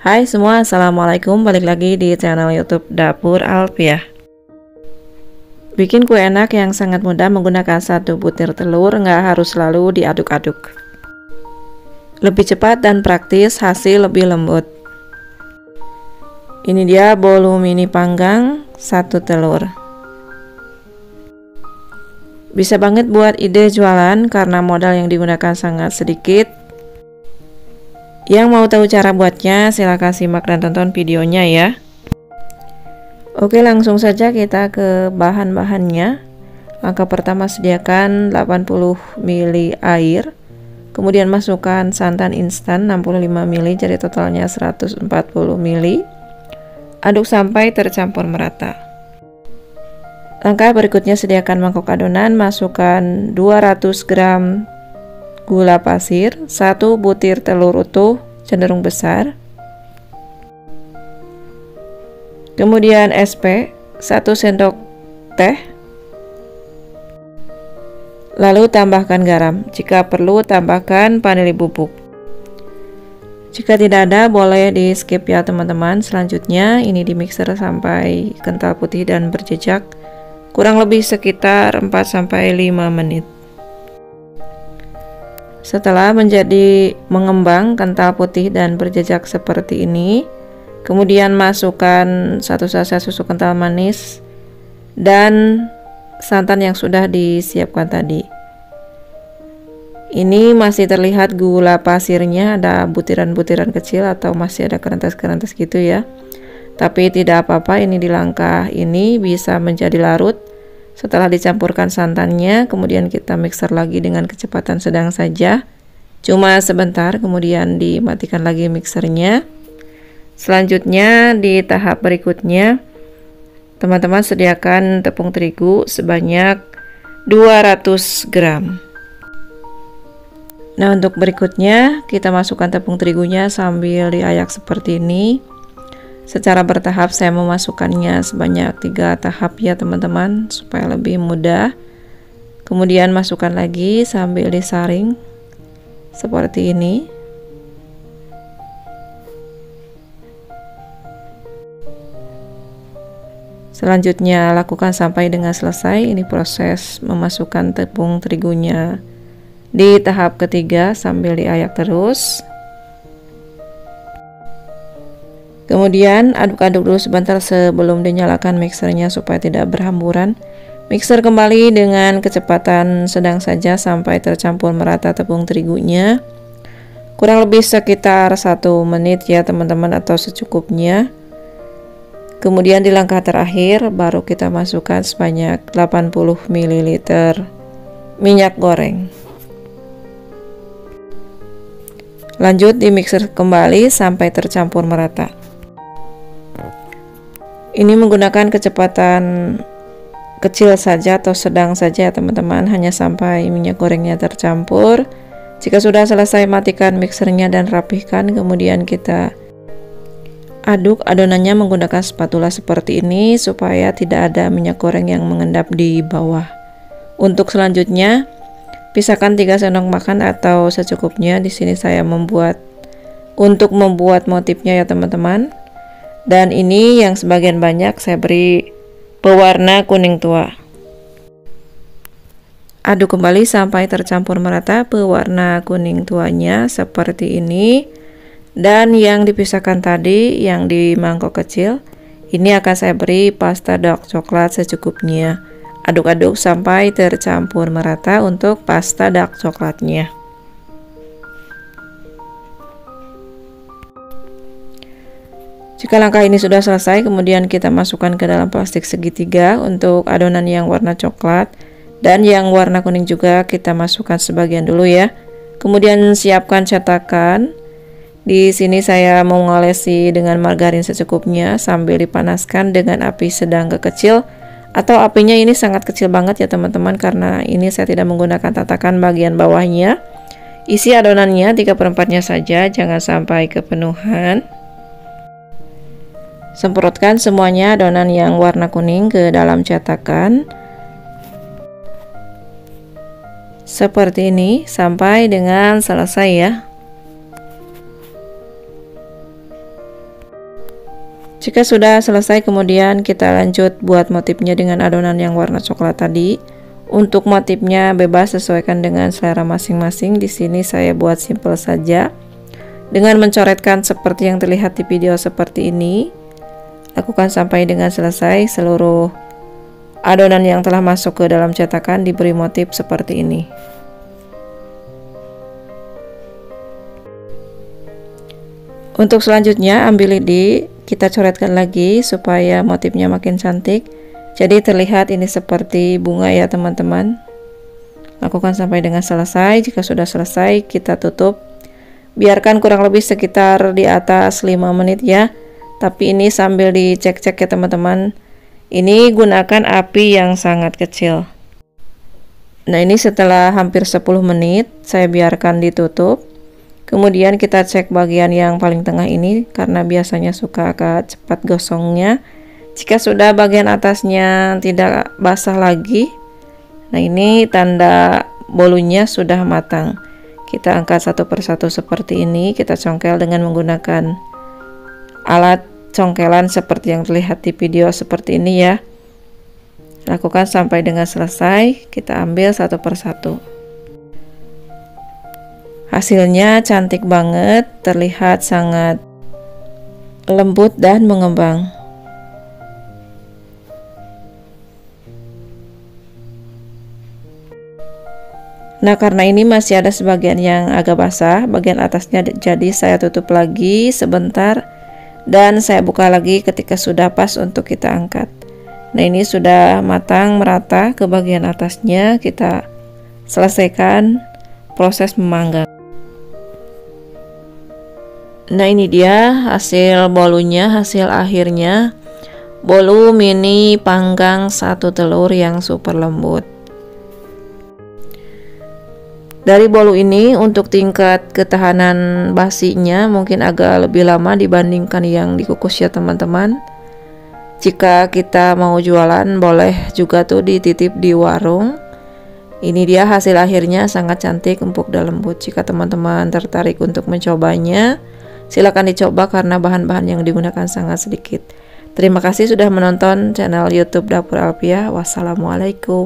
Hai semua, assalamualaikum. Balik lagi di channel YouTube Dapur Alfiah. Bikin kue enak yang sangat mudah menggunakan 1 butir telur, nggak harus selalu diaduk-aduk. Lebih cepat dan praktis, hasil lebih lembut. Ini dia bolu mini panggang 1 telur. Bisa banget buat ide jualan karena modal yang digunakan sangat sedikit. Yang mau tahu cara buatnya, silahkan simak dan tonton videonya ya. Oke, langsung saja kita ke bahan-bahannya. Langkah pertama, sediakan 80 ml air. Kemudian masukkan santan instan 65 ml, jadi totalnya 140 ml. Aduk sampai tercampur merata. Langkah berikutnya, sediakan mangkok adonan, masukkan 200 gram gula pasir, 1 butir telur utuh cenderung besar, kemudian SP 1 sendok teh, lalu tambahkan garam. Jika perlu tambahkan vanili bubuk. Jika tidak ada boleh di skip ya teman-teman. Selanjutnya ini di mixer sampai kental putih dan berjejak, kurang lebih sekitar 4-5 menit. Setelah menjadi mengembang, kental putih dan berjejak seperti ini, kemudian masukkan 1 sachet susu kental manis dan santan yang sudah disiapkan tadi. Ini masih terlihat gula pasirnya, ada butiran-butiran kecil atau masih ada kerentes-kerentes gitu ya. Tapi tidak apa-apa, ini di langkah ini bisa menjadi larut. Setelah dicampurkan santannya, kemudian kita mixer lagi dengan kecepatan sedang saja, cuma sebentar, kemudian dimatikan lagi mixernya. Selanjutnya di tahap berikutnya, teman-teman sediakan tepung terigu sebanyak 200 gram. Nah, untuk berikutnya kita masukkan tepung terigunya sambil diayak seperti ini. Secara bertahap saya memasukkannya sebanyak 3 tahap ya teman-teman, supaya lebih mudah. Kemudian masukkan lagi sambil disaring seperti ini. Selanjutnya lakukan sampai dengan selesai. Ini proses memasukkan tepung terigunya di tahap ketiga sambil diayak terus. Kemudian aduk-aduk dulu sebentar sebelum dinyalakan mixernya supaya tidak berhamburan. Mixer kembali dengan kecepatan sedang saja sampai tercampur merata tepung terigunya. Kurang lebih sekitar 1 menit ya teman-teman, atau secukupnya. Kemudian di langkah terakhir baru kita masukkan sebanyak 80 ml minyak goreng. Lanjut di mixer kembali sampai tercampur merata. Ini menggunakan kecepatan kecil saja atau sedang saja ya teman-teman, hanya sampai minyak gorengnya tercampur. Jika sudah selesai, matikan mixernya dan rapihkan. Kemudian kita aduk adonannya menggunakan spatula seperti ini supaya tidak ada minyak goreng yang mengendap di bawah. Untuk selanjutnya, pisahkan 3 sendok makan atau secukupnya. Di sini saya membuat motifnya ya teman-teman. Dan ini yang sebagian banyak saya beri pewarna kuning tua. Aduk kembali sampai tercampur merata pewarna kuning tuanya seperti ini. Dan yang dipisahkan tadi yang di mangkok kecil, ini akan saya beri pasta dark coklat secukupnya. Aduk-aduk sampai tercampur merata untuk pasta dark coklatnya. Jika langkah ini sudah selesai, kemudian kita masukkan ke dalam plastik segitiga untuk adonan yang warna coklat, dan yang warna kuning juga kita masukkan sebagian dulu ya. Kemudian siapkan cetakan. Di sini saya mau ngolesi dengan margarin secukupnya sambil dipanaskan dengan api sedang ke kecil, atau apinya ini sangat kecil banget ya teman-teman, karena ini saya tidak menggunakan tatakan bagian bawahnya. Isi adonannya 3/4-nya saja, jangan sampai kepenuhan. Semprotkan semuanya adonan yang warna kuning ke dalam cetakan seperti ini sampai dengan selesai ya. Jika sudah selesai, kemudian kita lanjut buat motifnya dengan adonan yang warna coklat tadi. Untuk motifnya bebas, sesuaikan dengan selera masing-masing. Di sini saya buat simple saja dengan mencoretkan seperti yang terlihat di video seperti ini. Lakukan sampai dengan selesai. Seluruh adonan yang telah masuk ke dalam cetakan diberi motif seperti ini. Untuk selanjutnya, ambil lidi, kita coretkan lagi supaya motifnya makin cantik. Jadi terlihat ini seperti bunga ya teman-teman. Lakukan sampai dengan selesai. Jika sudah selesai, kita tutup. Biarkan kurang lebih sekitar di atas 5 menit ya. Tapi ini sambil dicek-cek ya teman-teman. Ini gunakan api yang sangat kecil. Nah, ini setelah hampir 10 menit saya biarkan ditutup. Kemudian kita cek bagian yang paling tengah ini karena biasanya suka agak cepat gosongnya. Jika sudah bagian atasnya tidak basah lagi, nah ini tanda bolunya sudah matang. Kita angkat satu persatu seperti ini. Kita congkel dengan menggunakan alat congkelan seperti yang terlihat di video seperti ini ya. Lakukan sampai dengan selesai. Kita ambil satu persatu. Hasilnya cantik banget, terlihat sangat lembut dan mengembang. Nah, karena ini masih ada sebagian yang agak basah, bagian atasnya, jadi saya tutup lagi sebentar dan saya buka lagi ketika sudah pas untuk kita angkat. Nah, ini sudah matang merata ke bagian atasnya. Kita selesaikan proses memanggang. Nah, ini dia hasil bolunya, hasil akhirnya. Bolu mini panggang 1 telur yang super lembut. Dari bolu ini untuk tingkat ketahanan basinya mungkin agak lebih lama dibandingkan yang dikukus ya teman-teman. Jika kita mau jualan boleh juga tuh dititip di warung. Ini dia hasil akhirnya, sangat cantik, empuk dan lembut. Jika teman-teman tertarik untuk mencobanya, silakan dicoba karena bahan-bahan yang digunakan sangat sedikit. Terima kasih sudah menonton channel YouTube Dapur Alfiah. Wassalamualaikum.